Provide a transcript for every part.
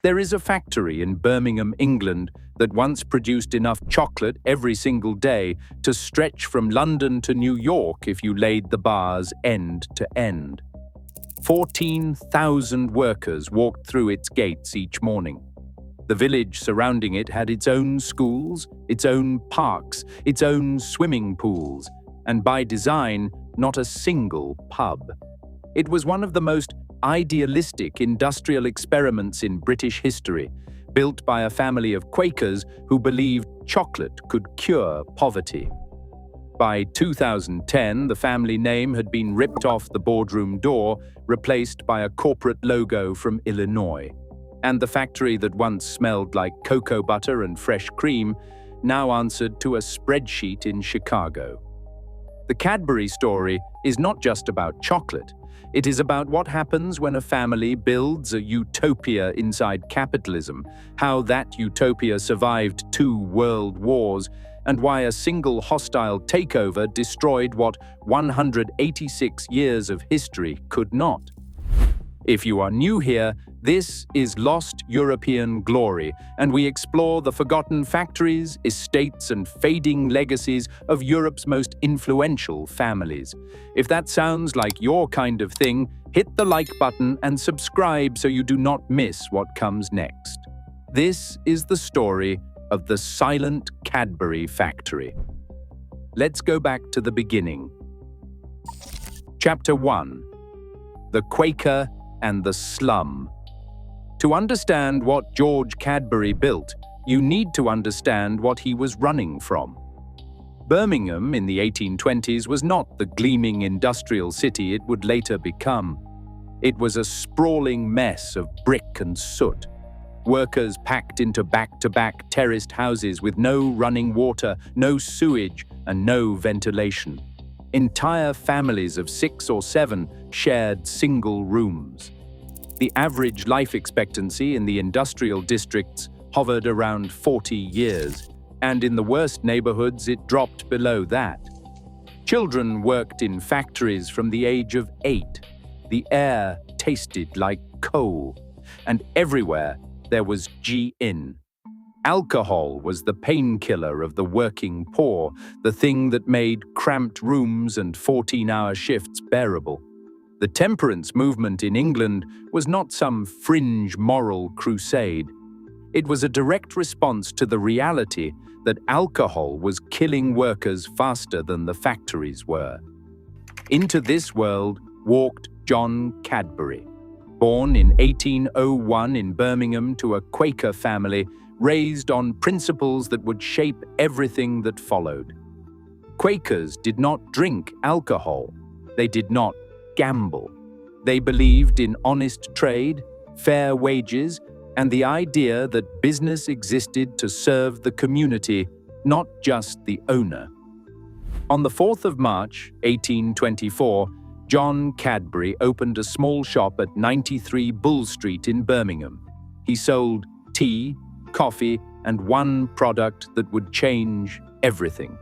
There is a factory in Birmingham, England, that once produced enough chocolate every single day to stretch from London to New York if you laid the bars end to end. 14,000 workers walked through its gates each morning. The village surrounding it had its own schools, its own parks, its own swimming pools, and by design, not a single pub. It was one of the most idealistic industrial experiments in British history, built by a family of Quakers who believed chocolate could cure poverty. By 2010, the family name had been ripped off the boardroom door, replaced by a corporate logo from Illinois. And the factory that once smelled like cocoa butter and fresh cream now answered to a spreadsheet in Chicago. The Cadbury story is not just about chocolate. It is about what happens when a family builds a utopia inside capitalism, how that utopia survived 2 world wars, and why a single hostile takeover destroyed what 186 years of history could not. If you are new here, this is Lost European Glory, and we explore the forgotten factories, estates, and fading legacies of Europe's most influential families. If that sounds like your kind of thing, hit the like button and subscribe so you do not miss what comes next. This is the story of the silent Cadbury factory. Let's go back to the beginning. Chapter 1. The Quaker and the Slum. To understand what George Cadbury built, you need to understand what he was running from. Birmingham in the 1820s was not the gleaming industrial city it would later become. It was a sprawling mess of brick and soot. Workers packed into back-to-back terraced houses with no running water, no sewage, and no ventilation. Entire families of 6 or 7 shared single rooms. The average life expectancy in the industrial districts hovered around 40 years, and in the worst neighborhoods it dropped below that. Children worked in factories from the age of 8. The air tasted like coal, and everywhere there was gin. Alcohol was the painkiller of the working poor, the thing that made cramped rooms and 14-hour shifts bearable. The temperance movement in England was not some fringe moral crusade. It was a direct response to the reality that alcohol was killing workers faster than the factories were. Into this world walked John Cadbury. Born in 1801 in Birmingham to a Quaker family, raised on principles that would shape everything that followed. Quakers did not drink alcohol. They did not gamble. They believed in honest trade, fair wages, and the idea that business existed to serve the community, not just the owner. On the 4th of March, 1824, John Cadbury opened a small shop at 93 Bull Street in Birmingham. He sold tea, coffee, and one product that would change everything: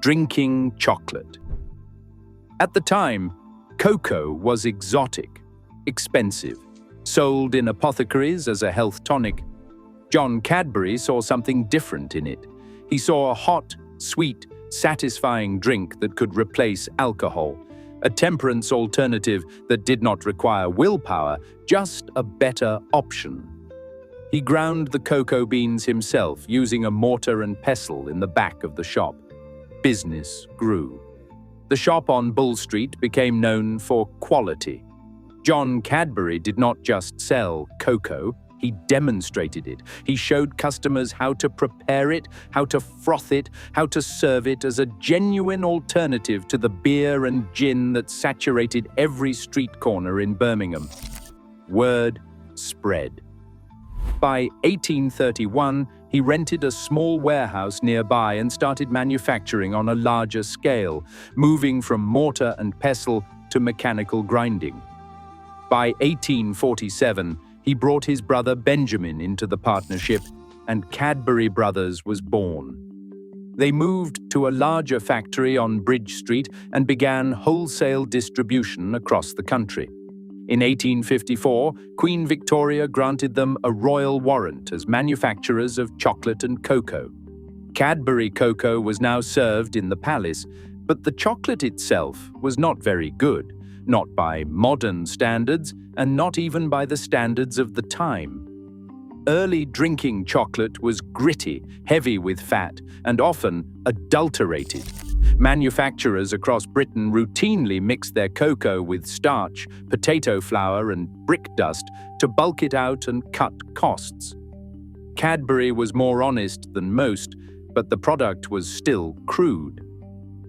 drinking chocolate. At the time, cocoa was exotic, expensive, sold in apothecaries as a health tonic. John Cadbury saw something different in it. He saw a hot, sweet, satisfying drink that could replace alcohol, a temperance alternative that did not require willpower, just a better option. He ground the cocoa beans himself using a mortar and pestle in the back of the shop. Business grew. The shop on Bull Street became known for quality. John Cadbury did not just sell cocoa, he demonstrated it. He showed customers how to prepare it, how to froth it, how to serve it as a genuine alternative to the beer and gin that saturated every street corner in Birmingham. Word spread. By 1831, he rented a small warehouse nearby and started manufacturing on a larger scale, moving from mortar and pestle to mechanical grinding. By 1847, he brought his brother Benjamin into the partnership, and Cadbury Brothers was born. They moved to a larger factory on Bridge Street and began wholesale distribution across the country. In 1854, Queen Victoria granted them a royal warrant as manufacturers of chocolate and cocoa. Cadbury cocoa was now served in the palace, but the chocolate itself was not very good, not by modern standards and not even by the standards of the time. Early drinking chocolate was gritty, heavy with fat, and often adulterated. Manufacturers across Britain routinely mixed their cocoa with starch, potato flour, and brick dust to bulk it out and cut costs. Cadbury was more honest than most, but the product was still crude.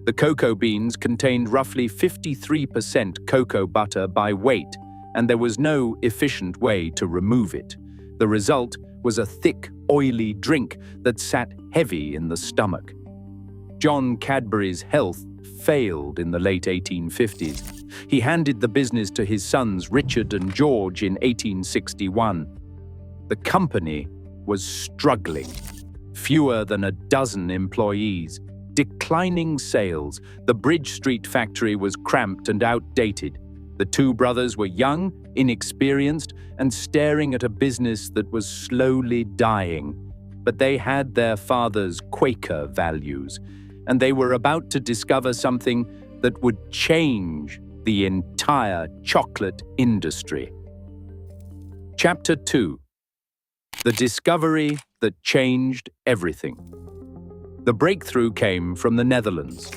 The cocoa beans contained roughly 53% cocoa butter by weight, and there was no efficient way to remove it. The result was a thick, oily drink that sat heavy in the stomach. John Cadbury's health failed in the late 1850s. He handed the business to his sons Richard and George in 1861. The company was struggling. Fewer than a dozen employees, declining sales, the Bridge Street factory was cramped and outdated. The two brothers were young, inexperienced, and staring at a business that was slowly dying. But they had their father's Quaker values, and they were about to discover something that would change the entire chocolate industry. Chapter 2. The discovery that changed everything. The breakthrough came from the Netherlands.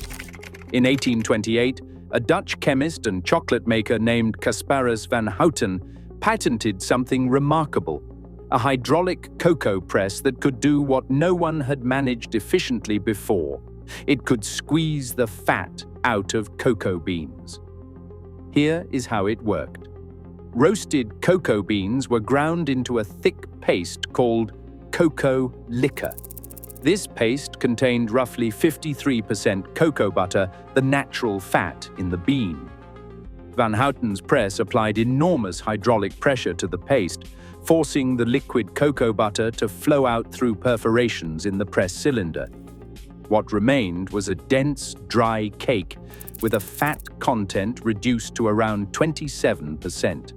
In 1828, a Dutch chemist and chocolate maker named Caspar van Houten patented something remarkable: a hydraulic cocoa press that could do what no one had managed efficiently before. It could squeeze the fat out of cocoa beans. Here is how it worked. Roasted cocoa beans were ground into a thick paste called cocoa liquor. This paste contained roughly 53% cocoa butter, the natural fat in the bean. Van Houten's press applied enormous hydraulic pressure to the paste, forcing the liquid cocoa butter to flow out through perforations in the press cylinder. What remained was a dense, dry cake with a fat content reduced to around 27%.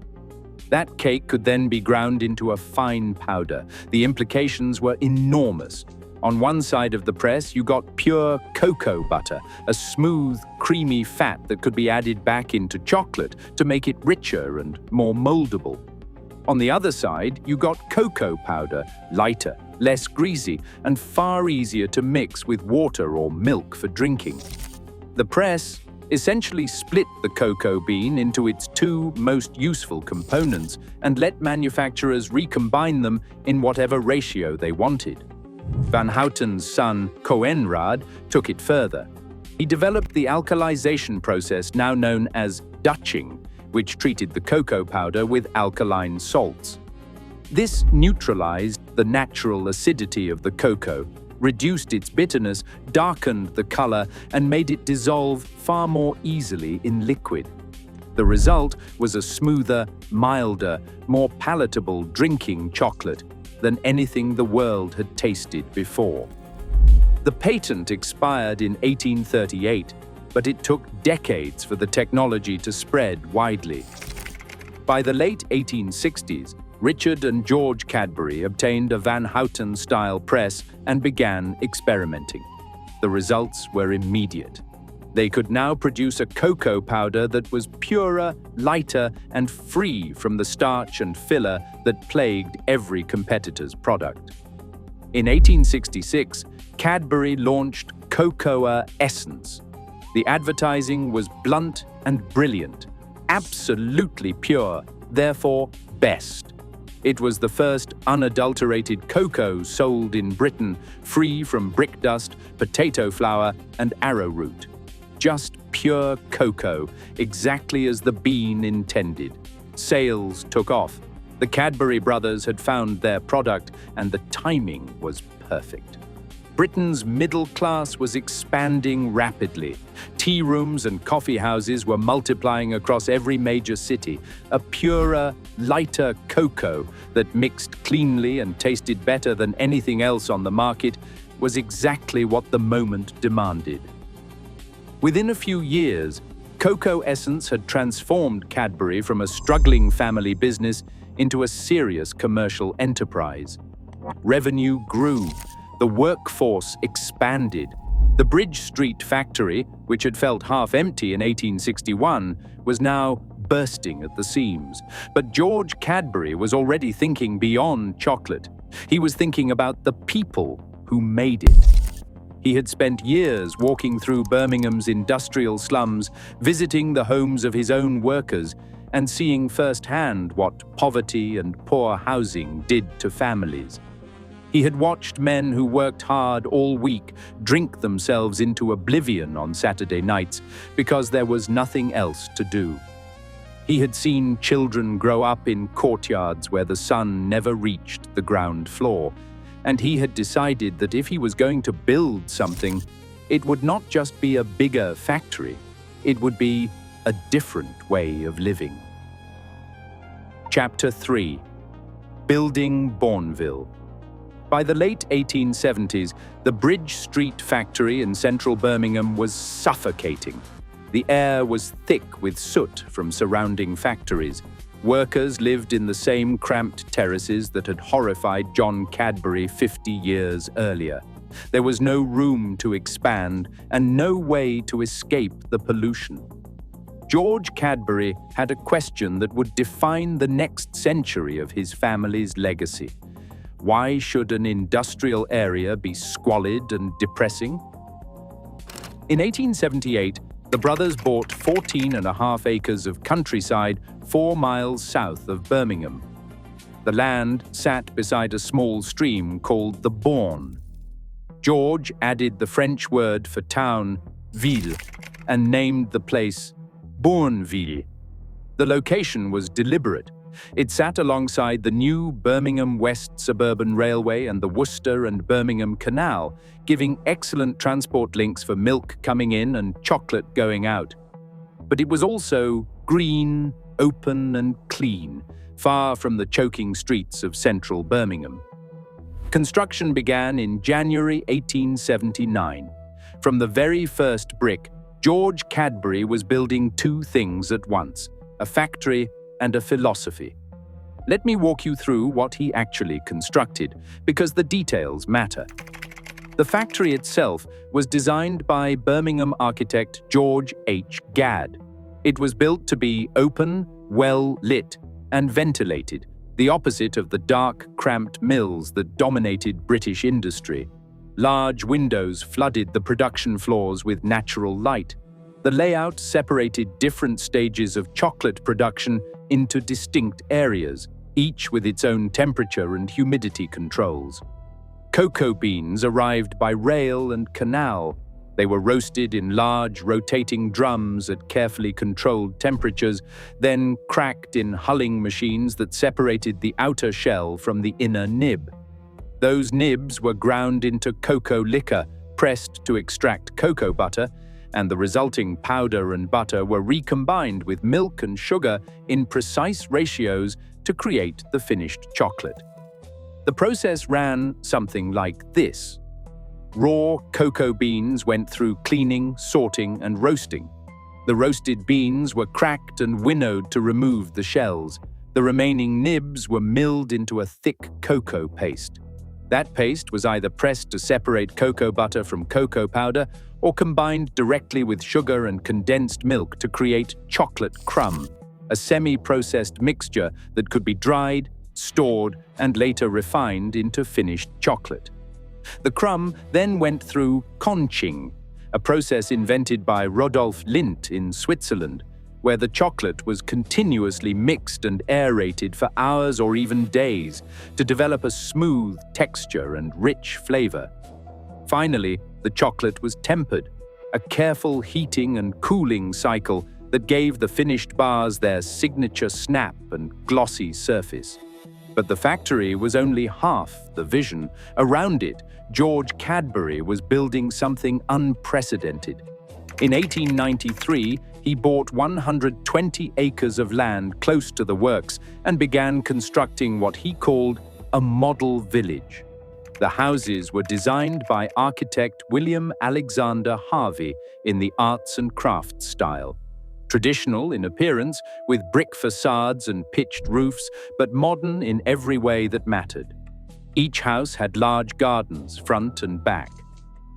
That cake could then be ground into a fine powder. The implications were enormous. On one side of the press, you got pure cocoa butter, a smooth, creamy fat that could be added back into chocolate to make it richer and more moldable. On the other side, you got cocoa powder, lighter, less greasy, and far easier to mix with water or milk for drinking. The press essentially split the cocoa bean into its two most useful components and let manufacturers recombine them in whatever ratio they wanted. Van Houten's son, Coenraad, took it further. He developed the alkalization process now known as Dutching, which treated the cocoa powder with alkaline salts. This neutralized the natural acidity of the cocoa, reduced its bitterness, darkened the color, and made it dissolve far more easily in liquid. The result was a smoother, milder, more palatable drinking chocolate than anything the world had tasted before. The patent expired in 1838, but it took decades for the technology to spread widely. By the late 1860s, Richard and George Cadbury obtained a Van Houten-style press and began experimenting. The results were immediate. They could now produce a cocoa powder that was purer, lighter, and free from the starch and filler that plagued every competitor's product. In 1866, Cadbury launched Cocoa Essence. The advertising was blunt and brilliant, absolutely pure, therefore best. It was the first unadulterated cocoa sold in Britain, free from brick dust, potato flour, and arrowroot. Just pure cocoa, exactly as the bean intended. Sales took off. The Cadbury brothers had found their product, and the timing was perfect. Britain's middle class was expanding rapidly. Tea rooms and coffee houses were multiplying across every major city. A purer, lighter cocoa that mixed cleanly and tasted better than anything else on the market was exactly what the moment demanded. Within a few years, cocoa essence had transformed Cadbury from a struggling family business into a serious commercial enterprise. Revenue grew, the workforce expanded. The Bridge Street factory, which had felt half empty in 1861, was now bursting at the seams. But George Cadbury was already thinking beyond chocolate. He was thinking about the people who made it. He had spent years walking through Birmingham's industrial slums, visiting the homes of his own workers, and seeing firsthand what poverty and poor housing did to families. He had watched men who worked hard all week drink themselves into oblivion on Saturday nights because there was nothing else to do. He had seen children grow up in courtyards where the sun never reached the ground floor, and he had decided that if he was going to build something, it would not just be a bigger factory, it would be a different way of living. Chapter 3. Building Bournville. By the late 1870s, the Bridge Street factory in central Birmingham was suffocating. The air was thick with soot from surrounding factories. Workers lived in the same cramped terraces that had horrified John Cadbury 50 years earlier. There was no room to expand and no way to escape the pollution. George Cadbury had a question that would define the next century of his family's legacy. Why should an industrial area be squalid and depressing? In 1878, the brothers bought 14.5 acres of countryside 4 miles south of Birmingham. The land sat beside a small stream called the Bourne. George added the French word for town, ville, and named the place Bournville. The location was deliberate. It sat alongside the new Birmingham West Suburban Railway and the Worcester and Birmingham Canal, giving excellent transport links for milk coming in and chocolate going out. But it was also green, open and clean, far from the choking streets of central Birmingham. Construction began in January 1879. From the very first brick, George Cadbury was building two things at once, a factory and a philosophy. Let me walk you through what he actually constructed, because the details matter. The factory itself was designed by Birmingham architect George H. Gadd. It was built to be open, well lit, and ventilated, the opposite of the dark, cramped mills that dominated British industry. Large windows flooded the production floors with natural light. The layout separated different stages of chocolate production into distinct areas, each with its own temperature and humidity controls. Cocoa beans arrived by rail and canal. They were roasted in large, rotating drums at carefully controlled temperatures, then cracked in hulling machines that separated the outer shell from the inner nib. Those nibs were ground into cocoa liquor, pressed to extract cocoa butter, and the resulting powder and butter were recombined with milk and sugar in precise ratios to create the finished chocolate. The process ran something like this. Raw cocoa beans went through cleaning, sorting, and roasting. The roasted beans were cracked and winnowed to remove the shells. The remaining nibs were milled into a thick cocoa paste. That paste was either pressed to separate cocoa butter from cocoa powder or combined directly with sugar and condensed milk to create chocolate crumb, a semi-processed mixture that could be dried, stored, and later refined into finished chocolate. The crumb then went through conching, a process invented by Rodolphe Lindt in Switzerland, where the chocolate was continuously mixed and aerated for hours or even days to develop a smooth texture and rich flavor. Finally, the chocolate was tempered, a careful heating and cooling cycle that gave the finished bars their signature snap and glossy surface. But the factory was only half the vision. Around it, George Cadbury was building something unprecedented. In 1893, he bought 120 acres of land close to the works and began constructing what he called a model village. The houses were designed by architect William Alexander Harvey in the arts and crafts style. Traditional in appearance, with brick facades and pitched roofs, but modern in every way that mattered. Each house had large gardens, front and back.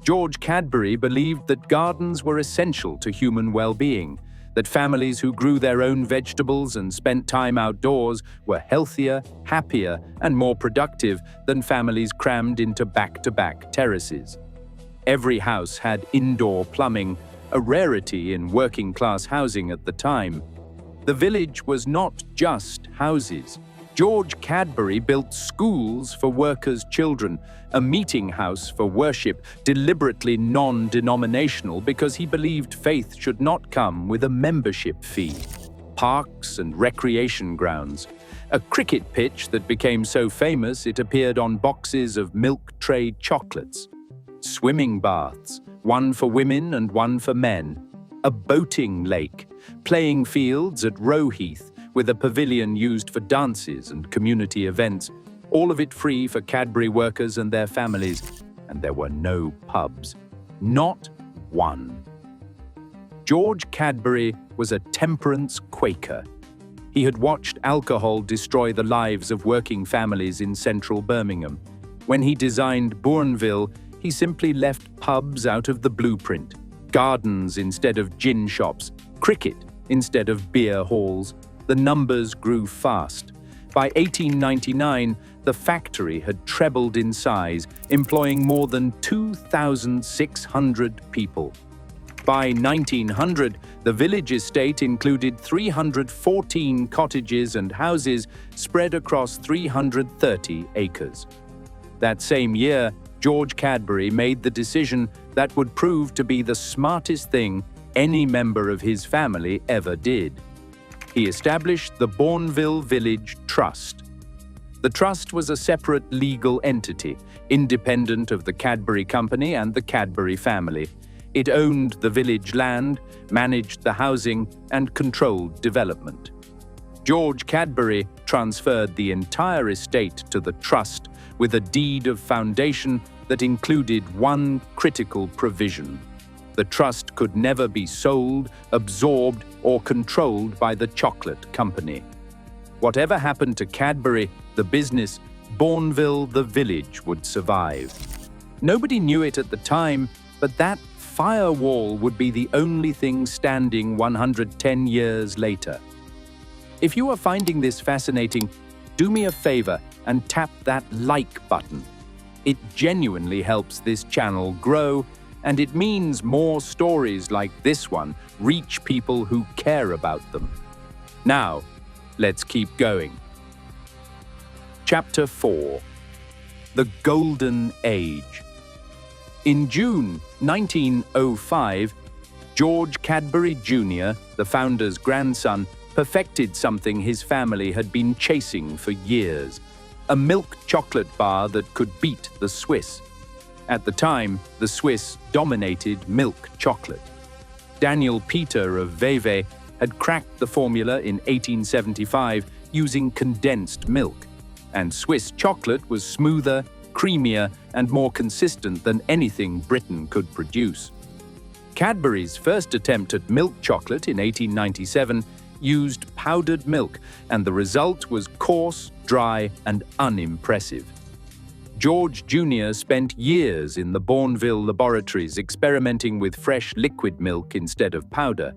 George Cadbury believed that gardens were essential to human well-being, that families who grew their own vegetables and spent time outdoors were healthier, happier, and more productive than families crammed into back-to-back terraces. Every house had indoor plumbing, a rarity in working-class housing at the time. The village was not just houses. George Cadbury built schools for workers' children, a meeting house for worship, deliberately non-denominational because he believed faith should not come with a membership fee. Parks and recreation grounds. A cricket pitch that became so famous it appeared on boxes of milk tray chocolates. Swimming baths, one for women and one for men. A boating lake. Playing fields at Roeheath, with a pavilion used for dances and community events, all of it free for Cadbury workers and their families, and there were no pubs. Not one. George Cadbury was a temperance Quaker. He had watched alcohol destroy the lives of working families in central Birmingham. When he designed Bournville, he simply left pubs out of the blueprint, gardens instead of gin shops, cricket instead of beer halls. The numbers grew fast. By 1899, the factory had trebled in size, employing more than 2,600 people. By 1900, the village estate included 314 cottages and houses spread across 330 acres. That same year, George Cadbury made the decision that would prove to be the smartest thing any member of his family ever did. He established the Bournville Village Trust. The trust was a separate legal entity, independent of the Cadbury Company and the Cadbury family. It owned the village land, managed the housing, and controlled development. George Cadbury transferred the entire estate to the trust with a deed of foundation that included one critical provision. The trust could never be sold, absorbed, or controlled by the chocolate company. Whatever happened to Cadbury, the business, Bournville, the village, would survive. Nobody knew it at the time, but that firewall would be the only thing standing 110 years later. If you are finding this fascinating, do me a favor and tap that like button. It genuinely helps this channel grow, and it means more stories like this one reach people who care about them. Now, let's keep going. Chapter 4. The Golden Age. In June 1905, George Cadbury Jr., the founder's grandson, perfected something his family had been chasing for years: a milk chocolate bar that could beat the Swiss. At the time, the Swiss dominated milk chocolate. Daniel Peter of Vevey had cracked the formula in 1875 using condensed milk, and Swiss chocolate was smoother, creamier, and more consistent than anything Britain could produce. Cadbury's first attempt at milk chocolate in 1897 used powdered milk, and the result was coarse, dry, and unimpressive. George Jr. spent years in the Bournville laboratories experimenting with fresh liquid milk instead of powder.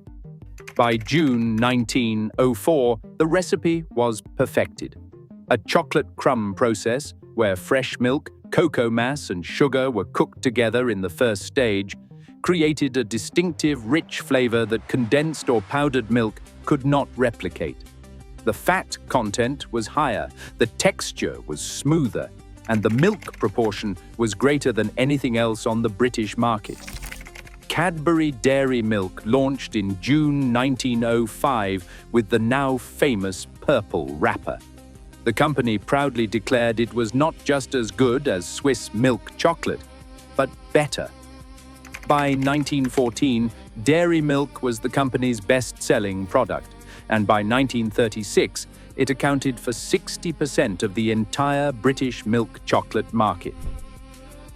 By June 1904, the recipe was perfected. A chocolate crumb process, where fresh milk, cocoa mass, and sugar were cooked together in the first stage, created a distinctive, rich flavor that condensed or powdered milk could not replicate. The fat content was higher, the texture was smoother, and the milk proportion was greater than anything else on the British market. Cadbury Dairy Milk launched in June 1905 with the now famous purple wrapper. The company proudly declared it was not just as good as Swiss milk chocolate, but better. By 1914, dairy milk was the company's best-selling product, and by 1936, it accounted for 60% of the entire British milk chocolate market.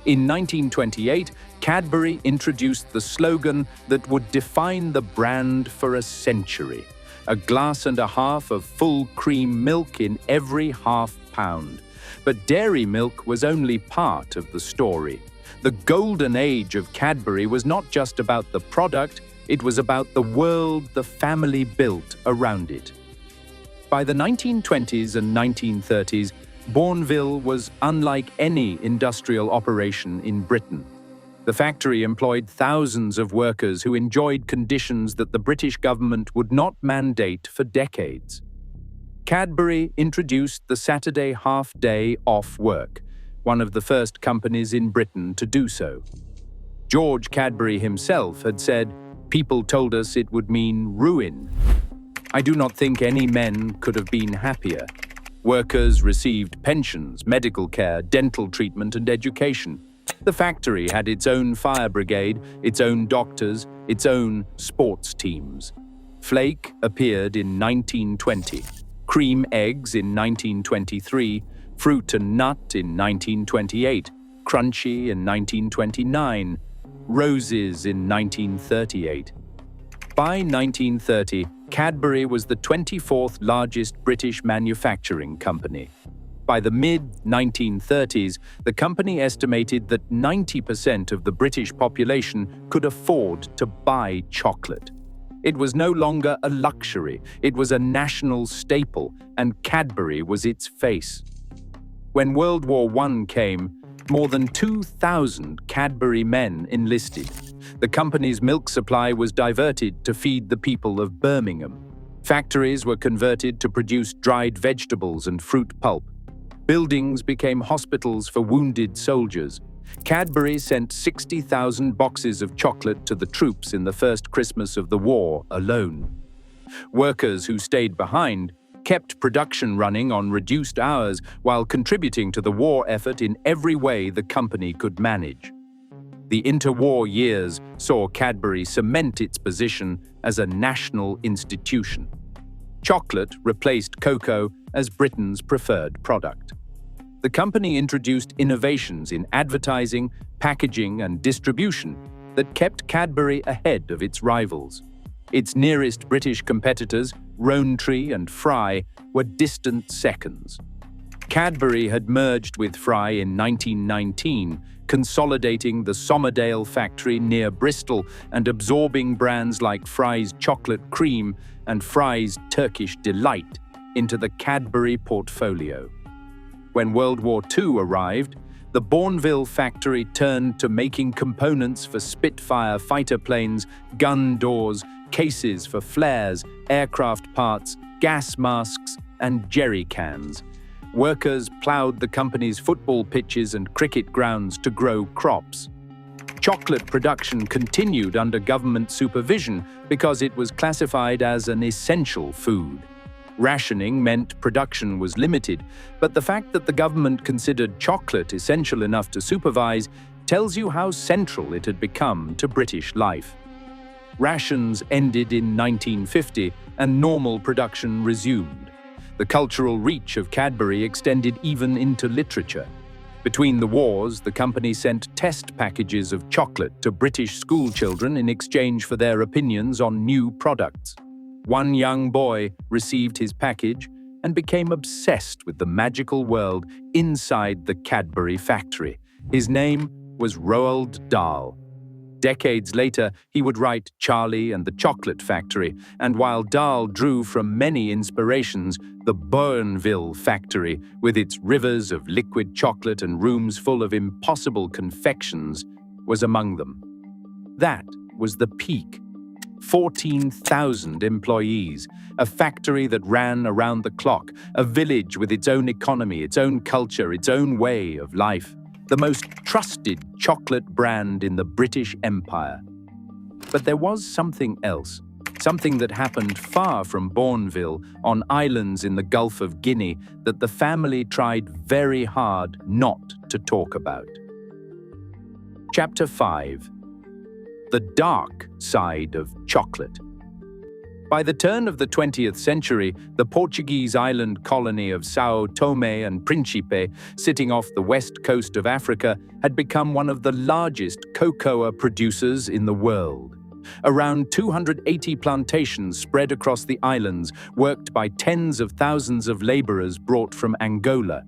In 1928, Cadbury introduced the slogan that would define the brand for a century: a glass and a half of full cream milk in every half pound. But dairy milk was only part of the story. The golden age of Cadbury was not just about the product, it was about the world the family built around it. By the 1920s and 1930s, Bournville was unlike any industrial operation in Britain. The factory employed thousands of workers who enjoyed conditions that the British government would not mandate for decades. Cadbury introduced the Saturday half-day off work, one of the first companies in Britain to do so. George Cadbury himself had said, "People told us it would mean ruin." I do not think any men could have been happier. Workers received pensions, medical care, dental treatment, and education. The factory had its own fire brigade, its own doctors, its own sports teams. Flake appeared in 1920, cream eggs in 1923, fruit and nut in 1928, crunchy in 1929, roses in 1938. By 1930, Cadbury was the 24th largest British manufacturing company. By the mid-1930s, the company estimated that 90% of the British population could afford to buy chocolate. It was no longer a luxury, it was a national staple, and Cadbury was its face. When World War I came, more than 2,000 Cadbury men enlisted. The company's milk supply was diverted to feed the people of Birmingham. Factories were converted to produce dried vegetables and fruit pulp. Buildings became hospitals for wounded soldiers. Cadbury sent 60,000 boxes of chocolate to the troops in the first Christmas of the war alone. Workers who stayed behind kept production running on reduced hours while contributing to the war effort in every way the company could manage. The interwar years saw Cadbury cement its position as a national institution. Chocolate replaced cocoa as Britain's preferred product. The company introduced innovations in advertising, packaging, and distribution that kept Cadbury ahead of its rivals. Its nearest British competitors, Rowntree and Fry, were distant seconds. Cadbury had merged with Fry in 1919, consolidating the Somerdale factory near Bristol and absorbing brands like Fry's Chocolate Cream and Fry's Turkish Delight into the Cadbury portfolio. When World War II arrived, the Bournville factory turned to making components for Spitfire fighter planes, gun doors, cases for flares, aircraft parts, gas masks, and jerry cans. Workers ploughed the company's football pitches and cricket grounds to grow crops. Chocolate production continued under government supervision because it was classified as an essential food. Rationing meant production was limited, but the fact that the government considered chocolate essential enough to supervise tells you how central it had become to British life. Rations ended in 1950 and normal production resumed. The cultural reach of Cadbury extended even into literature. Between the wars, the company sent test packages of chocolate to British schoolchildren in exchange for their opinions on new products. One young boy received his package and became obsessed with the magical world inside the Cadbury factory. His name was Roald Dahl. Decades later, he would write Charlie and the Chocolate Factory, and while Dahl drew from many inspirations, the Bournville factory, with its rivers of liquid chocolate and rooms full of impossible confections, was among them. That was the peak. 14,000 employees, a factory that ran around the clock, a village with its own economy, its own culture, its own way of life. The most trusted chocolate brand in the British Empire. But there was something else, something that happened far from Bournville, on islands in the Gulf of Guinea, that the family tried very hard not to talk about. Chapter 5. The dark side of chocolate. By the turn of the 20th century, the Portuguese island colony of São Tomé and Príncipe, sitting off the west coast of Africa, had become one of the largest cocoa producers in the world. Around 280 plantations spread across the islands, worked by tens of thousands of laborers brought from Angola.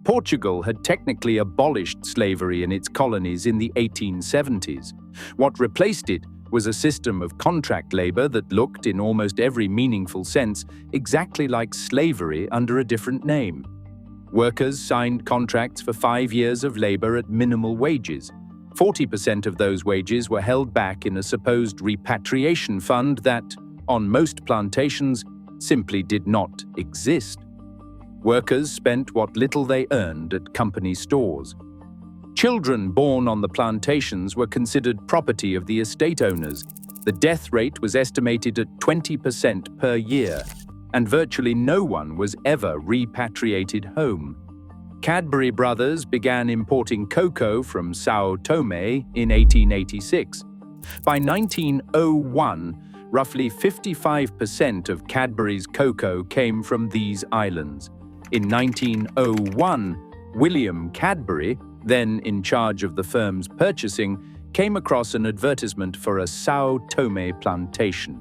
Portugal had technically abolished slavery in its colonies in the 1870s. What replaced it was a system of contract labor that looked, in almost every meaningful sense, exactly like slavery under a different name. Workers signed contracts for 5 years of labor at minimal wages. 40% of those wages were held back in a supposed repatriation fund that, on most plantations, simply did not exist. Workers spent what little they earned at company stores. Children born on the plantations were considered property of the estate owners. The death rate was estimated at 20% per year, and virtually no one was ever repatriated home. Cadbury brothers began importing cocoa from São Tomé in 1886. By 1901, roughly 55% of Cadbury's cocoa came from these islands. In 1901, William Cadbury, then in charge of the firm's purchasing, came across an advertisement for a São Tomé plantation.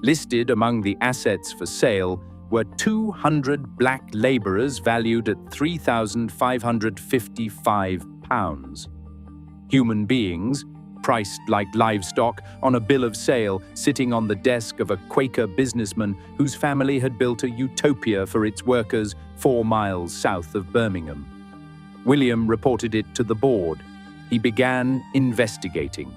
Listed among the assets for sale were 200 black laborers valued at £3,555. Human beings, priced like livestock, on a bill of sale sitting on the desk of a Quaker businessman whose family had built a Utopia for its workers 4 miles south of Birmingham. William reported it to the board. He began investigating.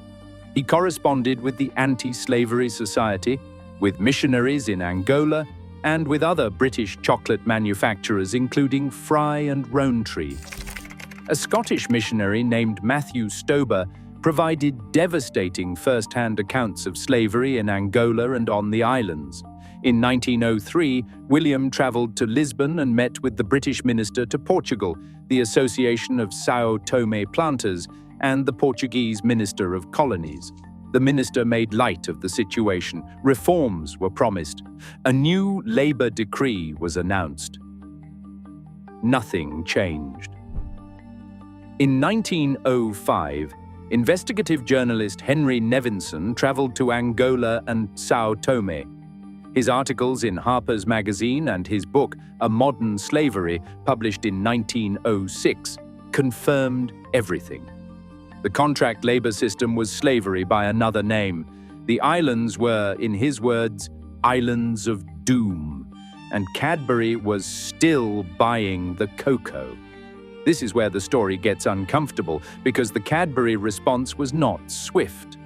He corresponded with the Anti-Slavery Society, with missionaries in Angola, and with other British chocolate manufacturers including Fry and Rowntree. A Scottish missionary named Matthew Stober provided devastating first-hand accounts of slavery in Angola and on the islands. In 1903, William travelled to Lisbon and met with the British minister to Portugal, the Association of São Tomé Planters, and the Portuguese Minister of Colonies. The minister made light of the situation. Reforms were promised. A new labour decree was announced. Nothing changed. In 1905, investigative journalist Henry Nevinson travelled to Angola and São Tomé. His articles in Harper's Magazine and his book, A Modern Slavery, published in 1906, confirmed everything. The contract labor system was slavery by another name. The islands were, in his words, islands of doom, and Cadbury was still buying the cocoa. This is where the story gets uncomfortable, because the Cadbury response was not swift.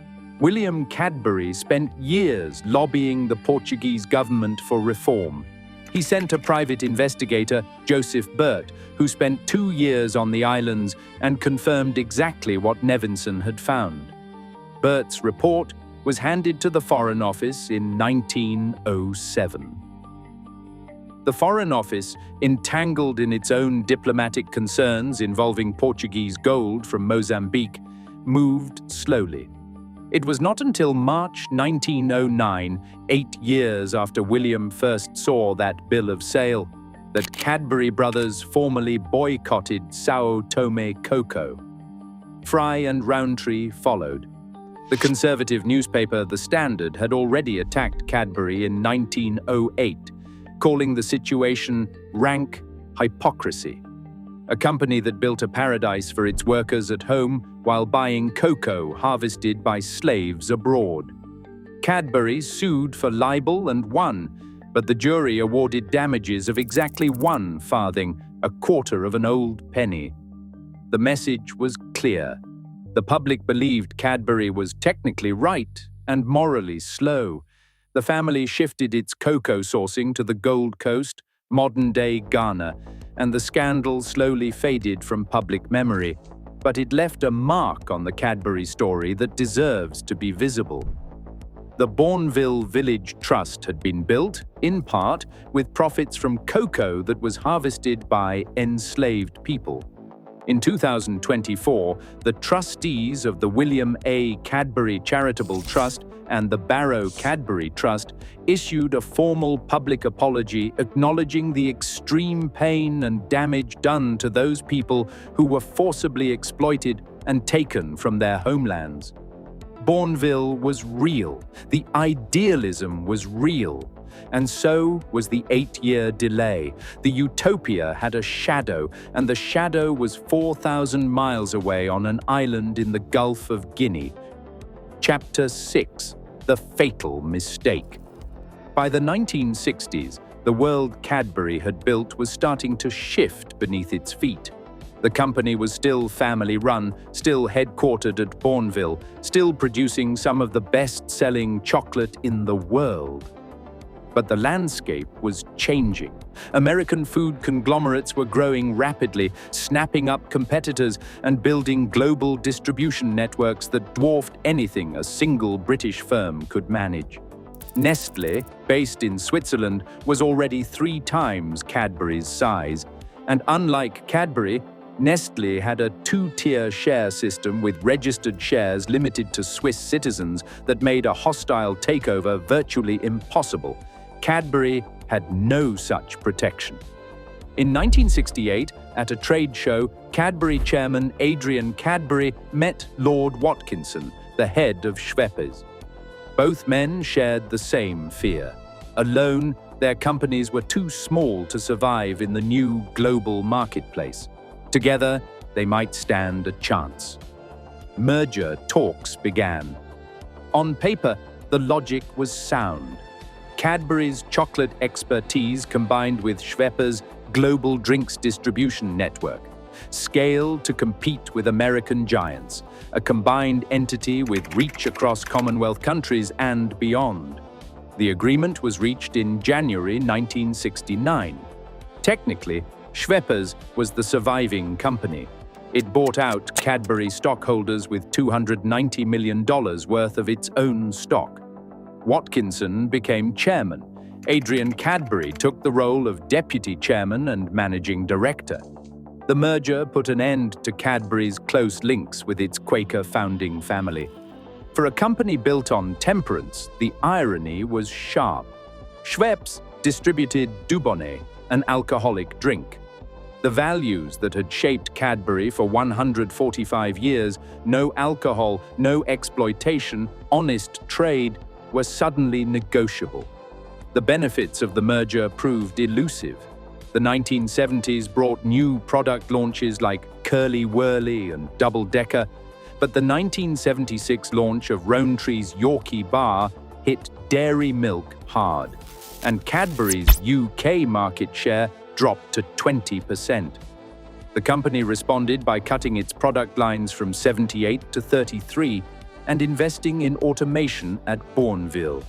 William Cadbury spent years lobbying the Portuguese government for reform. He sent a private investigator, Joseph Burt, who spent 2 years on the islands and confirmed exactly what Nevinson had found. Burt's report was handed to the Foreign Office in 1907. The Foreign Office, entangled in its own diplomatic concerns involving Portuguese gold from Mozambique, moved slowly. It was not until March 1909, 8 years after William first saw that bill of sale, that Cadbury brothers formally boycotted São Tomé cocoa. Fry and Rowntree followed. The conservative newspaper The Standard had already attacked Cadbury in 1908, calling the situation rank hypocrisy. A company that built a paradise for its workers at home while buying cocoa harvested by slaves abroad. Cadbury sued for libel and won, but the jury awarded damages of exactly 1 farthing, a quarter of an old penny. The message was clear. The public believed Cadbury was technically right and morally slow. The family shifted its cocoa sourcing to the Gold Coast, modern-day Ghana, and the scandal slowly faded from public memory, but it left a mark on the Cadbury story that deserves to be visible. The Bournville Village Trust had been built, in part, with profits from cocoa that was harvested by enslaved people. In 2024, the trustees of the William A. Cadbury Charitable Trust and the Barrow Cadbury Trust issued a formal public apology acknowledging the extreme pain and damage done to those people who were forcibly exploited and taken from their homelands. Bournville was real, the idealism was real, and so was the 8-year delay. The Utopia had a shadow, and the shadow was 4,000 miles away on an island in the Gulf of Guinea. Chapter 6: The Fatal Mistake. By the 1960s, the world Cadbury had built was starting to shift beneath its feet. The company was still family-run, still headquartered at Bournville, still producing some of the best-selling chocolate in the world. But the landscape was changing. American food conglomerates were growing rapidly, snapping up competitors and building global distribution networks that dwarfed anything a single British firm could manage. Nestlé, based in Switzerland, was already 3 times Cadbury's size. And unlike Cadbury, Nestlé had a 2-tier share system with registered shares limited to Swiss citizens that made a hostile takeover virtually impossible. Cadbury had no such protection. In 1968, at a trade show, Cadbury chairman Adrian Cadbury met Lord Watkinson, the head of Schweppes. Both men shared the same fear. Alone, their companies were too small to survive in the new global marketplace. Together, they might stand a chance. Merger talks began. On paper, the logic was sound. Cadbury's chocolate expertise combined with Schweppes' global drinks distribution network. Scale to compete with American giants, a combined entity with reach across Commonwealth countries and beyond. The agreement was reached in January 1969. Technically, Schweppes was the surviving company. It bought out Cadbury stockholders with $290 million worth of its own stock. Watkinson became chairman. Adrian Cadbury took the role of deputy chairman and managing director. The merger put an end to Cadbury's close links with its Quaker founding family. For a company built on temperance, the irony was sharp. Schweppes distributed Dubonnet, an alcoholic drink. The values that had shaped Cadbury for 145 years, no alcohol, no exploitation, honest trade, were suddenly negotiable. The benefits of the merger proved elusive. The 1970s brought new product launches like Curly Wurly and Double Decker, but the 1976 launch of Rowntree's Yorkie Bar hit dairy milk hard, and Cadbury's UK market share dropped to 20%. The company responded by cutting its product lines from 78 to 33 and investing in automation at Bournville.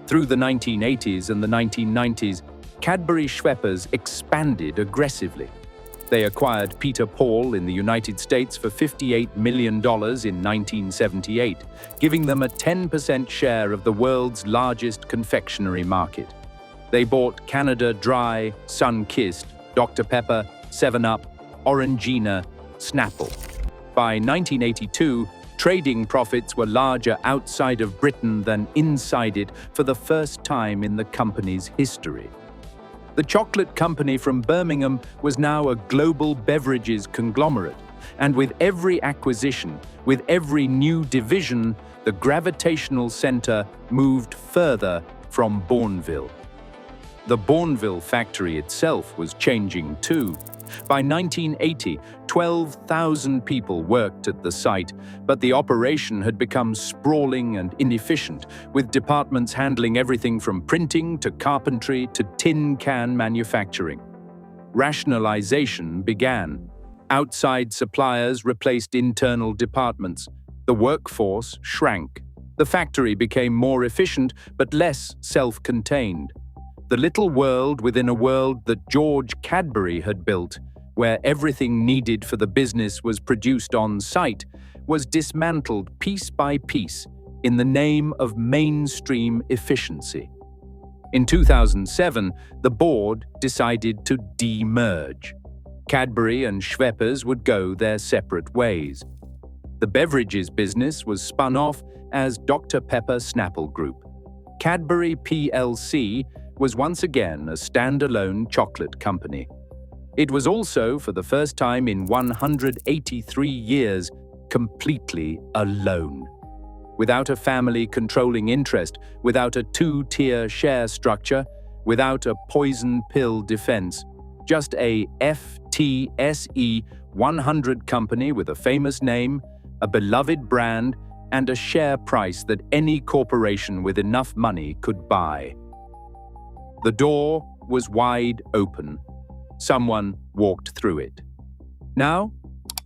Through the 1980s and the 1990s, Cadbury Schweppes expanded aggressively. They acquired Peter Paul in the United States for $58 million in 1978, giving them a 10% share of the world's largest confectionery market. They bought Canada Dry, Sun-Kissed, Dr. Pepper, 7-Up, Orangina, Snapple. By 1982, trading profits were larger outside of Britain than inside it for the first time in the company's history. The chocolate company from Birmingham was now a global beverages conglomerate, and with every acquisition, with every new division, the gravitational center moved further from Bournville. The Bournville factory itself was changing too. By 1980, 12,000 people worked at the site, but the operation had become sprawling and inefficient, with departments handling everything from printing to carpentry to tin can manufacturing. Rationalization began. Outside suppliers replaced internal departments. The workforce shrank. The factory became more efficient but less self-contained. The little world within a world that George Cadbury had built, where everything needed for the business was produced on site, was dismantled piece by piece in the name of mainstream efficiency. In 2007, the board decided to de-merge. Cadbury and Schweppes would go their separate ways. The beverages business was spun off as Dr. Pepper Snapple Group. Cadbury plc was once again a standalone chocolate company. It was also, for the first time in 183 years, completely alone. Without a family controlling interest, without a two-tier share structure, without a poison pill defense, just a FTSE 100 company with a famous name, a beloved brand, and a share price that any corporation with enough money could buy. The door was wide open. Someone walked through it. Now,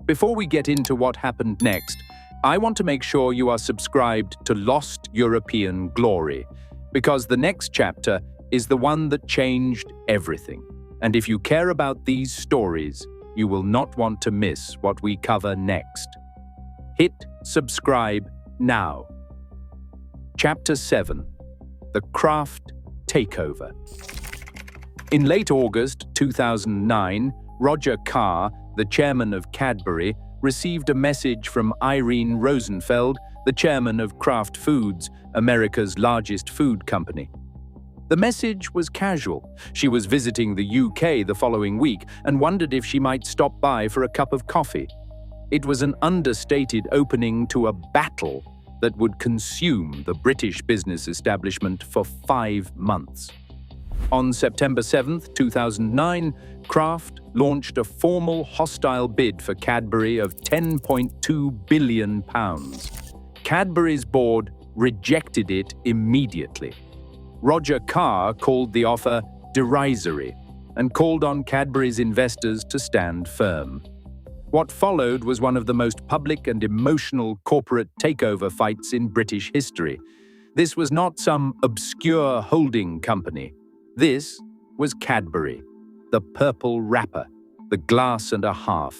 before we get into what happened next, I want to make sure you are subscribed to Lost European Glory, because the next chapter is the one that changed everything. And if you care about these stories, you will not want to miss what we cover next. Hit subscribe now. Chapter 7. The Kraft Takeover. In late August 2009, Roger Carr, the chairman of Cadbury, received a message from Irene Rosenfeld, the chairman of Kraft Foods, America's largest food company. The message was casual. She was visiting the UK the following week and wondered if she might stop by for a cup of coffee. It was an understated opening to a battle that would consume the British business establishment for 5 months. On September 7, 2009, Kraft launched a formal hostile bid for Cadbury of £10.2 billion. Cadbury's board rejected it immediately. Roger Carr called the offer derisory and called on Cadbury's investors to stand firm. What followed was one of the most public and emotional corporate takeover fights in British history. This was not some obscure holding company. This was Cadbury, the purple wrapper, the glass and a half,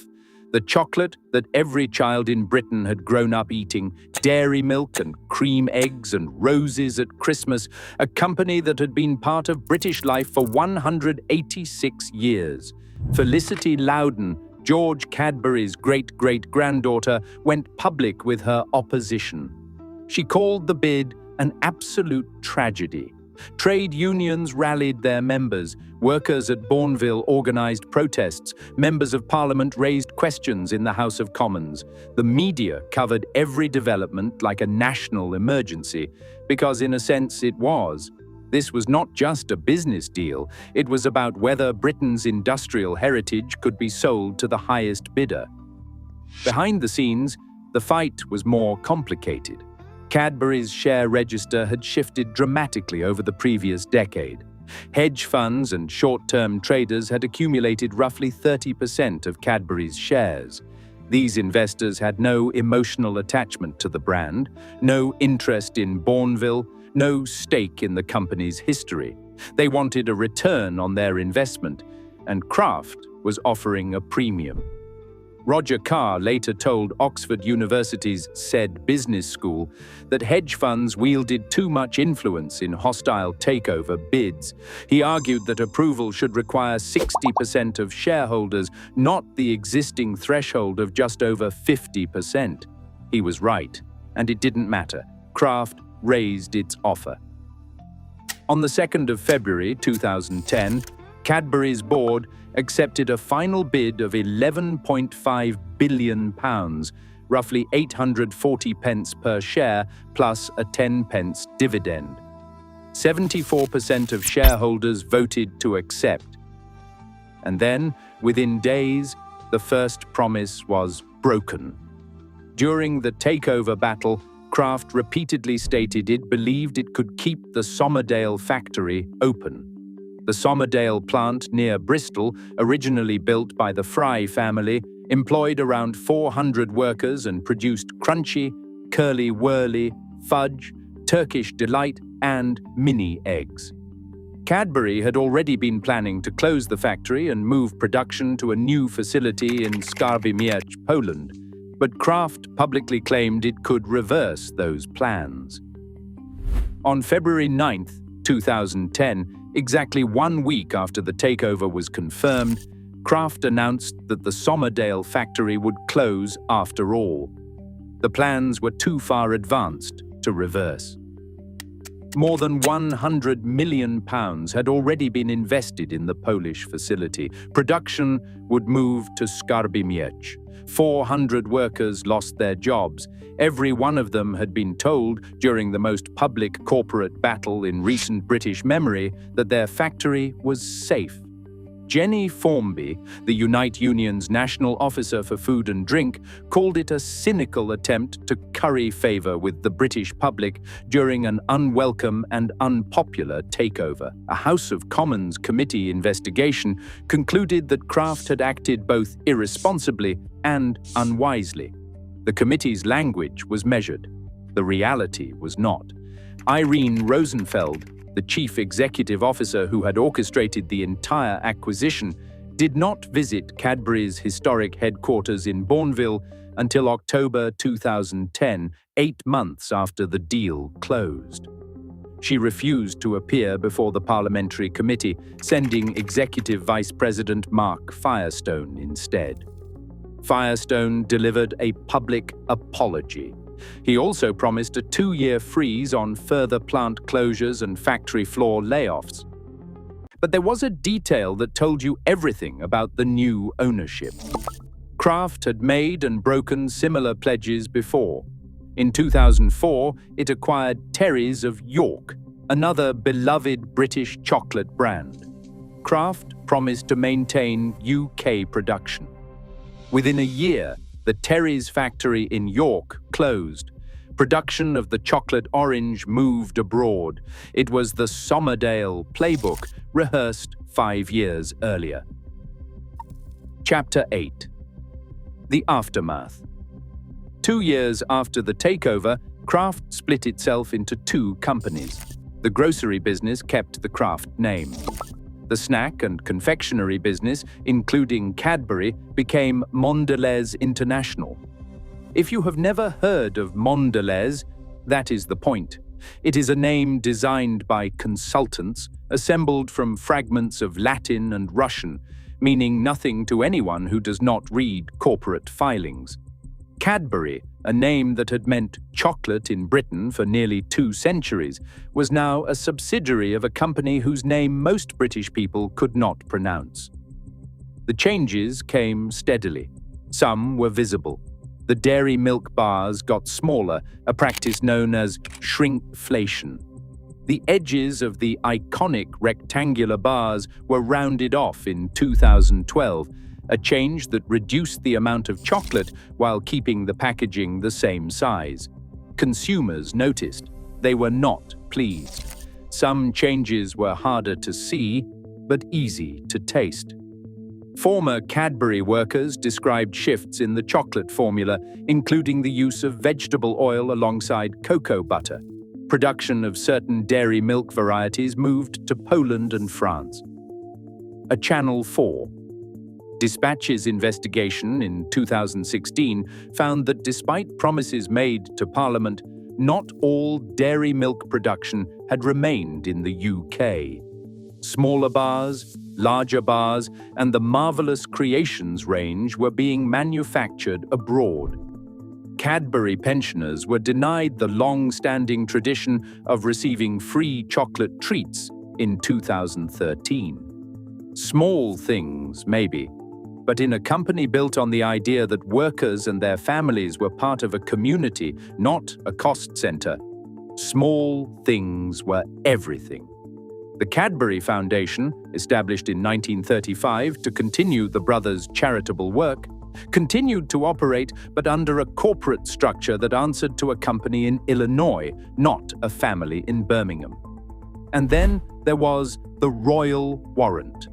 the chocolate that every child in Britain had grown up eating, dairy milk and cream eggs and roses at Christmas, a company that had been part of British life for 186 years. Felicity Loudon, George Cadbury's great-great-granddaughter, went public with her opposition. She called the bid an absolute tragedy. Trade unions rallied their members. Workers at Bournville organized protests. Members of Parliament raised questions in the House of Commons. The media covered every development like a national emergency, because in a sense it was. This was not just a business deal. It was about whether Britain's industrial heritage could be sold to the highest bidder. Behind the scenes, the fight was more complicated. Cadbury's share register had shifted dramatically over the previous decade. Hedge funds and short-term traders had accumulated roughly 30% of Cadbury's shares. These investors had no emotional attachment to the brand, no interest in Bournville, no stake in the company's history. They wanted a return on their investment, and Kraft was offering a premium. Roger Carr later told Oxford University's said business school that hedge funds wielded too much influence in hostile takeover bids. He argued that approval should require 60% of shareholders, not the existing threshold of just over 50%. He was right, and it didn't matter. Kraft raised its offer. On the 2nd of February 2010, Cadbury's board accepted a final bid of £11.5 billion, roughly 840 pence per share, plus a 10 pence dividend. 74% of shareholders voted to accept. And then, within days, the first promise was broken. During the takeover battle, Kraft repeatedly stated it believed it could keep the Somerdale factory open. The Somerdale plant near Bristol, originally built by the Fry family, employed around 400 workers and produced crunchy, curly-whirly, fudge, Turkish delight, and mini eggs. Cadbury had already been planning to close the factory and move production to a new facility in Skarbimierz, Poland, but Kraft publicly claimed it could reverse those plans. On February 9, 2010, exactly 1 week after the takeover was confirmed, Kraft announced that the Somerdale factory would close after all. The plans were too far advanced to reverse. More than £100 million had already been invested in the Polish facility. Production would move to Skarbimiec. 400 workers lost their jobs. Every one of them had been told during the most public corporate battle in recent British memory that their factory was safe. Jenny Formby, the Unite Union's national officer for food and drink, called it a cynical attempt to curry favour with the British public during an unwelcome and unpopular takeover. A House of Commons committee investigation concluded that Kraft had acted both irresponsibly and unwisely. The committee's language was measured. The reality was not. Irene Rosenfeld, the chief executive officer who had orchestrated the entire acquisition, did not visit Cadbury's historic headquarters in Bournville until October 2010, 8 months after the deal closed. She refused to appear before the parliamentary committee, sending Executive Vice President Mark Firestone instead. Firestone delivered a public apology. He also promised a 2-year freeze on further plant closures and factory floor layoffs. But there was a detail that told you everything about the new ownership. Kraft had made and broken similar pledges before. In 2004, it acquired Terry's of York, another beloved British chocolate brand. Kraft promised to maintain UK production. Within a year, the Terry's factory in York closed. Production of the chocolate orange moved abroad. It was the Somerdale playbook rehearsed 5 years earlier. Chapter 8. The Aftermath. 2 years after the takeover, Kraft split itself into 2 companies. The grocery business kept the Kraft name. The snack and confectionery business, including Cadbury, became Mondelez International. If you have never heard of Mondelez, that is the point. It is a name designed by consultants, assembled from fragments of Latin and Russian, meaning nothing to anyone who does not read corporate filings. Cadbury, a name that had meant chocolate in Britain for nearly 2 centuries, was now a subsidiary of a company whose name most British people could not pronounce. The changes came steadily. Some were visible. The dairy milk bars got smaller, a practice known as shrinkflation. The edges of the iconic rectangular bars were rounded off in 2012, a change that reduced the amount of chocolate while keeping the packaging the same size. Consumers noticed. They were not pleased. Some changes were harder to see, but easy to taste. Former Cadbury workers described shifts in the chocolate formula, including the use of vegetable oil alongside cocoa butter. Production of certain dairy milk varieties moved to Poland and France. A Channel 4. Dispatch's investigation in 2016 found that despite promises made to Parliament, not all dairy milk production had remained in the UK. Smaller bars, larger bars, and the Marvellous Creations range were being manufactured abroad. Cadbury pensioners were denied the long-standing tradition of receiving free chocolate treats in 2013. Small things, maybe. But in a company built on the idea that workers and their families were part of a community, not a cost center, small things were everything. The Cadbury Foundation, established in 1935 to continue the brothers' charitable work, continued to operate but under a corporate structure that answered to a company in Illinois, not a family in Birmingham. And then there was the Royal Warrant.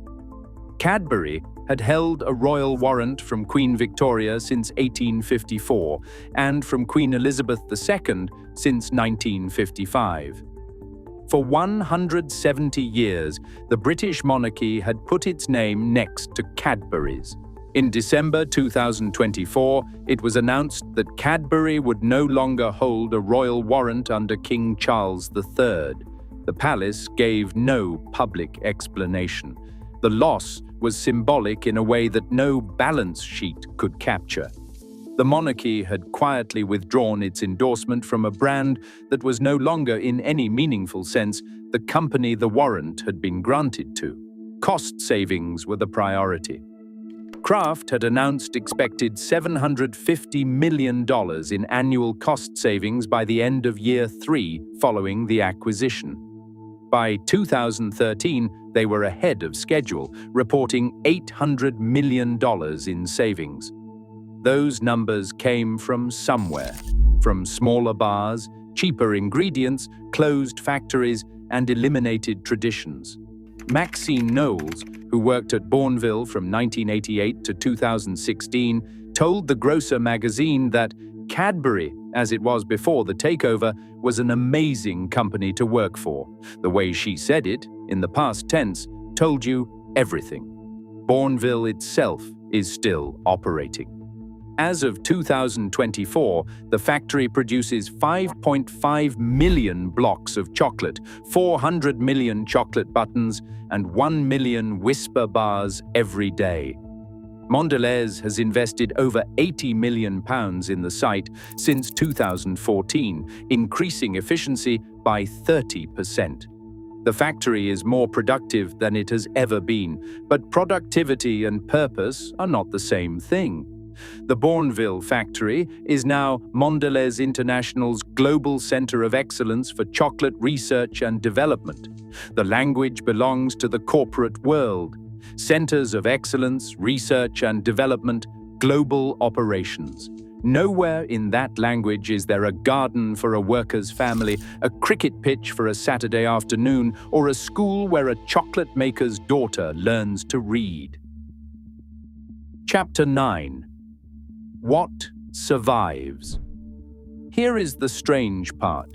Cadbury had held a royal warrant from Queen Victoria since 1854 and from Queen Elizabeth II since 1955. For 170 years, the British monarchy had put its name next to Cadbury's. In December 2024, it was announced that Cadbury would no longer hold a royal warrant under King Charles III. The palace gave no public explanation. The loss was symbolic in a way that no balance sheet could capture. The monarchy had quietly withdrawn its endorsement from a brand that was no longer, in any meaningful sense, the company the warrant had been granted to. Cost savings were the priority. Kraft had announced expected $750 million in annual cost savings by the end of year 3 following the acquisition. By 2013, they were ahead of schedule, reporting $800 million in savings. Those numbers came from somewhere, from smaller bars, cheaper ingredients, closed factories, and eliminated traditions. Maxine Knowles, who worked at Bournville from 1988 to 2016, told the Grocer magazine that Cadbury, as it was before the takeover, was an amazing company to work for. The way she said it, in the past tense, told you everything. Bournville itself is still operating. As of 2024, the factory produces 5.5 million blocks of chocolate, 400 million chocolate buttons, and 1 million Whisper bars every day. Mondelez has invested over £80 million in the site since 2014, increasing efficiency by 30%. The factory is more productive than it has ever been, but productivity and purpose are not the same thing. The Bournville factory is now Mondelez International's global center of excellence for chocolate research and development. The language belongs to the corporate world. Centers of excellence, research and development, global operations. Nowhere in that language is there a garden for a worker's family, a cricket pitch for a Saturday afternoon, or a school where a chocolate maker's daughter learns to read. Chapter 9. What survives? Here is the strange part.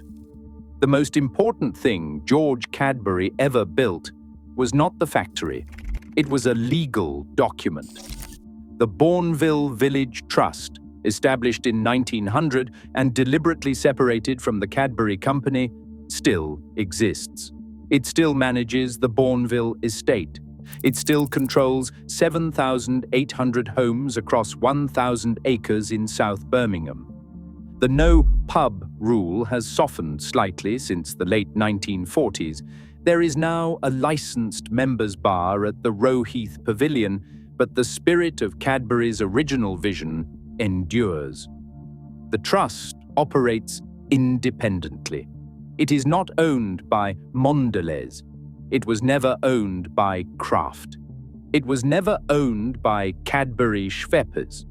The most important thing George Cadbury ever built was not the factory. It was a legal document. The Bournville Village Trust, established in 1900 and deliberately separated from the Cadbury Company, still exists. It still manages the Bournville estate. It still controls 7,800 homes across 1,000 acres in South Birmingham. The no-pub rule has softened slightly since the late 1940s. There is now a licensed members' bar at the Roeheath Pavilion, but the spirit of Cadbury's original vision endures. The trust operates independently. It is not owned by Mondelez. It was never owned by Kraft. It was never owned by Cadbury Schweppes.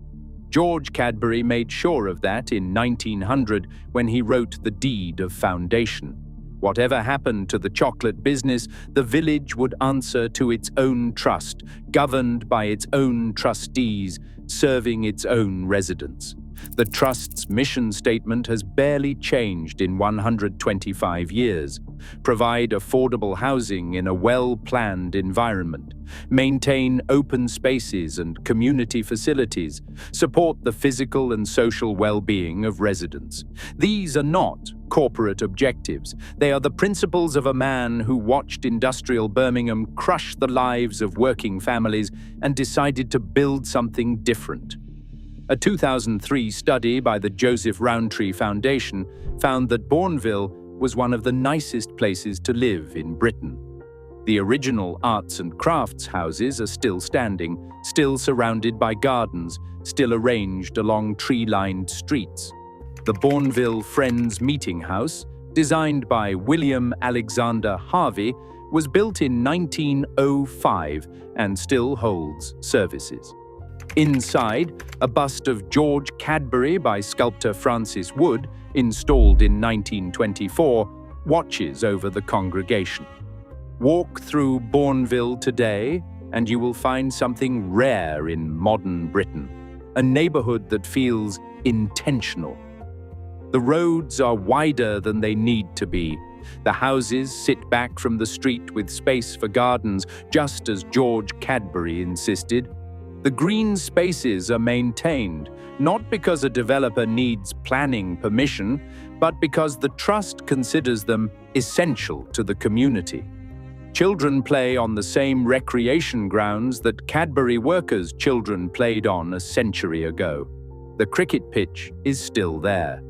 George Cadbury made sure of that in 1900 when he wrote the deed of foundation. Whatever happened to the chocolate business, the village would answer to its own trust, governed by its own trustees, serving its own residents. The trust's mission statement has barely changed in 125 years. Provide affordable housing in a well-planned environment. Maintain open spaces and community facilities. Support the physical and social well-being of residents. These are not corporate objectives. They are the principles of a man who watched industrial Birmingham crush the lives of working families and decided to build something different. A 2003 study by the Joseph Rowntree Foundation found that Bournville was one of the nicest places to live in Britain. The original arts and crafts houses are still standing, still surrounded by gardens, still arranged along tree-lined streets. The Bournville Friends Meeting House, designed by William Alexander Harvey, was built in 1905 and still holds services. Inside, a bust of George Cadbury by sculptor Francis Wood, installed in 1924, watches over the congregation. Walk through Bournville today, and you will find something rare in modern Britain, a neighborhood that feels intentional. The roads are wider than they need to be. The houses sit back from the street with space for gardens, just as George Cadbury insisted. The green spaces are maintained, not because a developer needs planning permission, but because the trust considers them essential to the community. Children play on the same recreation grounds that Cadbury workers' children played on a century ago. The cricket pitch is still there.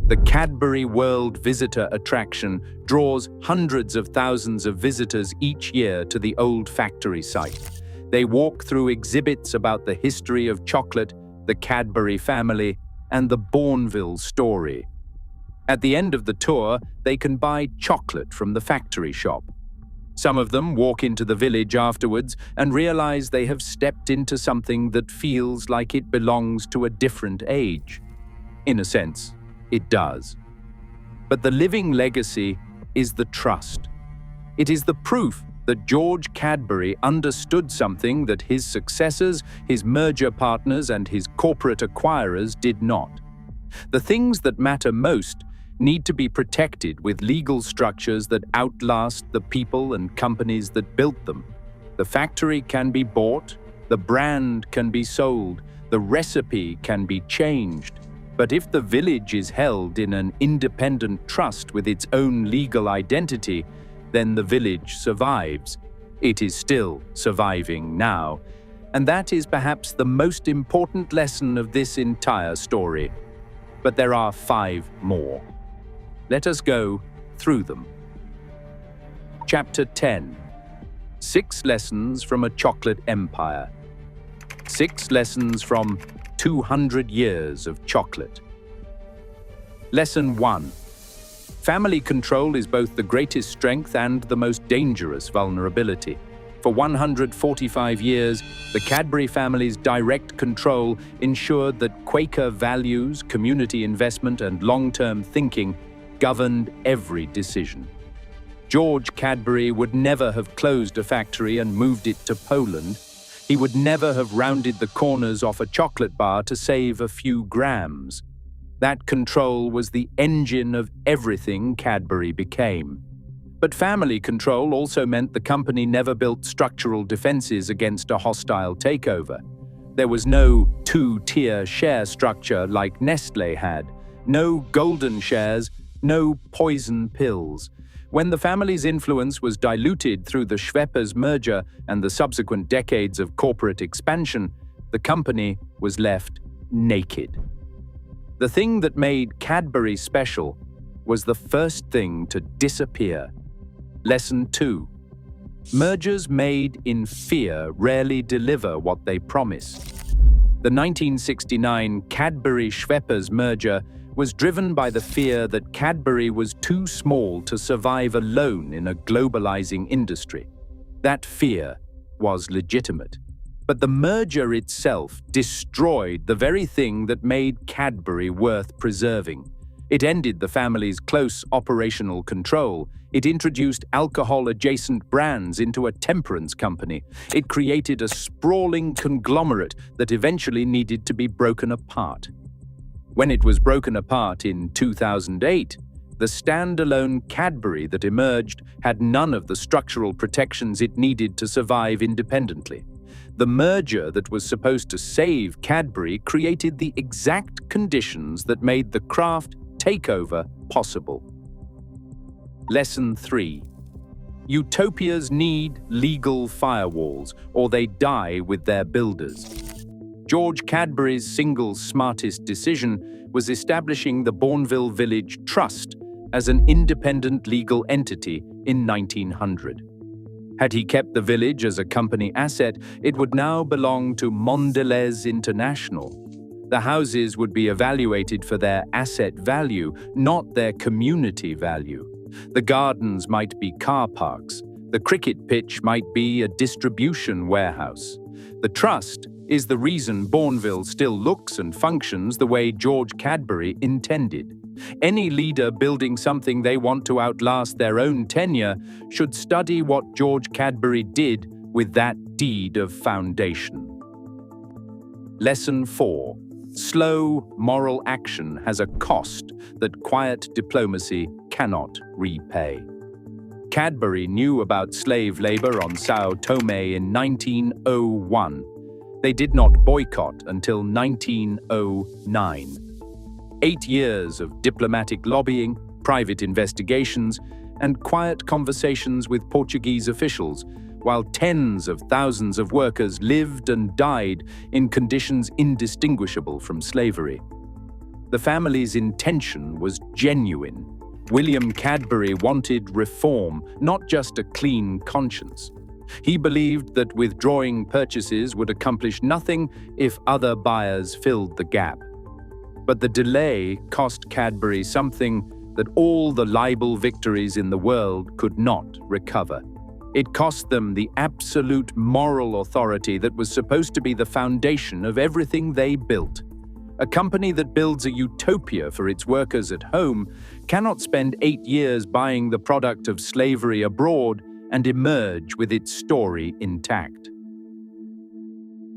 The Cadbury World Visitor Attraction draws hundreds of thousands of visitors each year to the old factory site. They walk through exhibits about the history of chocolate, the Cadbury family, and the Bournville story. At the end of the tour, they can buy chocolate from the factory shop. Some of them walk into the village afterwards and realize they have stepped into something that feels like it belongs to a different age. In a sense, it does. But the living legacy is the trust. It is the proof that George Cadbury understood something that his successors, his merger partners, and his corporate acquirers did not. The things that matter most need to be protected with legal structures that outlast the people and companies that built them. The factory can be bought, the brand can be sold, the recipe can be changed. But if the village is held in an independent trust with its own legal identity, then the village survives. It is still surviving now. And that is perhaps the most important lesson of this entire story. But there are 5 more. Let us go through them. Chapter 10. 6 Lessons from a Chocolate Empire. 6 Lessons from 200 Years of Chocolate. Lesson 1. Family control is both the greatest strength and the most dangerous vulnerability. For 145 years, the Cadbury family's direct control ensured that Quaker values, community investment, and long-term thinking governed every decision. George Cadbury would never have closed a factory and moved it to Poland. He would never have rounded the corners off a chocolate bar to save a few grams. That control was the engine of everything Cadbury became. But family control also meant the company never built structural defenses against a hostile takeover. There was no 2-tier share structure like Nestlé had, no golden shares, no poison pills. When the family's influence was diluted through the Schweppes merger and the subsequent decades of corporate expansion, the company was left naked. The thing that made Cadbury special was the first thing to disappear. Lesson 2. Mergers made in fear rarely deliver what they promise. The 1969 Cadbury-Schweppes merger was driven by the fear that Cadbury was too small to survive alone in a globalizing industry. That fear was legitimate. But the merger itself destroyed the very thing that made Cadbury worth preserving. It ended the family's close operational control. It introduced alcohol-adjacent brands into a temperance company. It created a sprawling conglomerate that eventually needed to be broken apart. When it was broken apart in 2008, the standalone Cadbury that emerged had none of the structural protections it needed to survive independently. The merger that was supposed to save Cadbury created the exact conditions that made the Kraft takeover possible. Lesson 3. Utopias need legal firewalls, or they die with their builders. George Cadbury's single smartest decision was establishing the Bournville Village Trust as an independent legal entity in 1900. Had he kept the village as a company asset, it would now belong to Mondelez International. The houses would be evaluated for their asset value, not their community value. The gardens might be car parks. The cricket pitch might be a distribution warehouse. The trust is the reason Bournville still looks and functions the way George Cadbury intended. Any leader building something they want to outlast their own tenure should study what George Cadbury did with that deed of foundation. Lesson 4. Slow moral action has a cost that quiet diplomacy cannot repay. Cadbury knew about slave labor on Sao Tome in 1901. They did not boycott until 1909. 8 years of diplomatic lobbying, private investigations, and quiet conversations with Portuguese officials while tens of thousands of workers lived and died in conditions indistinguishable from slavery. The family's intention was genuine. William Cadbury wanted reform, not just a clean conscience. He believed that withdrawing purchases would accomplish nothing if other buyers filled the gap. But the delay cost Cadbury something that all the libel victories in the world could not recover. It cost them the absolute moral authority that was supposed to be the foundation of everything they built. A company that builds a utopia for its workers at home cannot spend 8 years buying the product of slavery abroad and emerge with its story intact.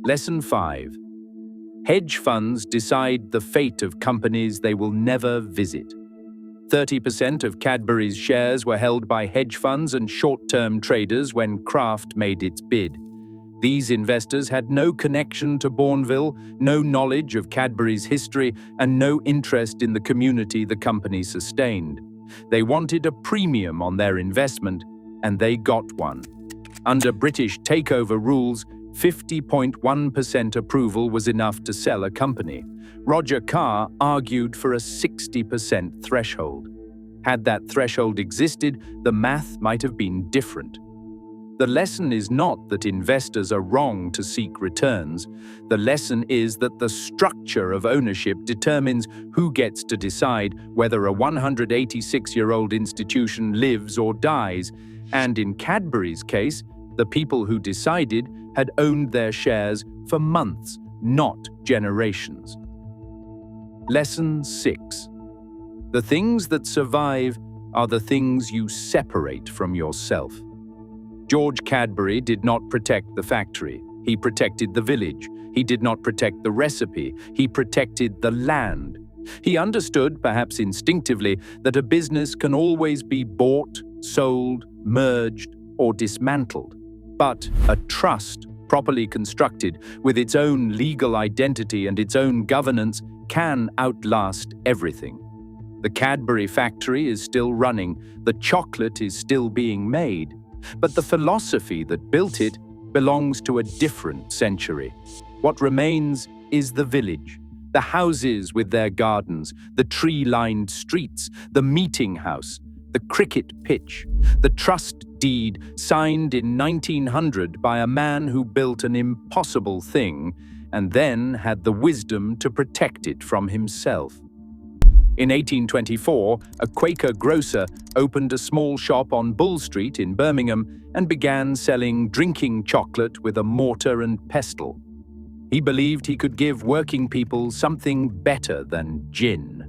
Lesson 5. Hedge funds decide the fate of companies they will never visit. 30% of Cadbury's shares were held by hedge funds and short-term traders when Kraft made its bid. These investors had no connection to Bournville, no knowledge of Cadbury's history, and no interest in the community the company sustained. They wanted a premium on their investment, and they got one. Under British takeover rules, 50.1% approval was enough to sell a company. Roger Carr argued for a 60% threshold. Had that threshold existed, the math might have been different. The lesson is not that investors are wrong to seek returns. The lesson is that the structure of ownership determines who gets to decide whether a 186-year-old institution lives or dies, and in Cadbury's case, the people who decided had owned their shares for months, not generations. Lesson 6. The things that survive are the things you separate from yourself. George Cadbury did not protect the factory. He protected the village. He did not protect the recipe. He protected the land. He understood, perhaps instinctively, that a business can always be bought, sold, merged, or dismantled. But a trust, properly constructed, with its own legal identity and its own governance, can outlast everything. The Cadbury factory is still running. The chocolate is still being made. But the philosophy that built it belongs to a different century. What remains is the village, the houses with their gardens, the tree-lined streets, the meeting house, the cricket pitch, the trust deed signed in 1900 by a man who built an impossible thing and then had the wisdom to protect it from himself. In 1824, a Quaker grocer opened a small shop on Bull Street in Birmingham and began selling drinking chocolate with a mortar and pestle. He believed he could give working people something better than gin.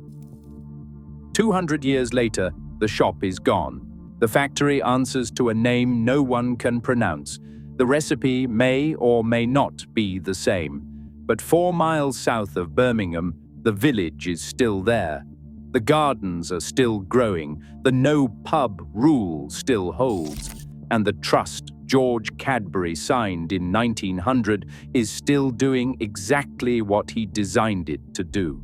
200 years later, the shop is gone. The factory answers to a name no one can pronounce. The recipe may or may not be the same. But 4 miles south of Birmingham, the village is still there. The gardens are still growing, the no-pub rule still holds, and the trust George Cadbury signed in 1900 is still doing exactly what he designed it to do,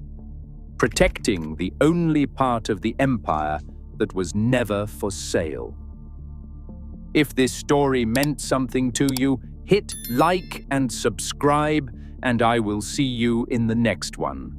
protecting the only part of the empire that was never for sale. If this story meant something to you, hit like and subscribe, and I will see you in the next one.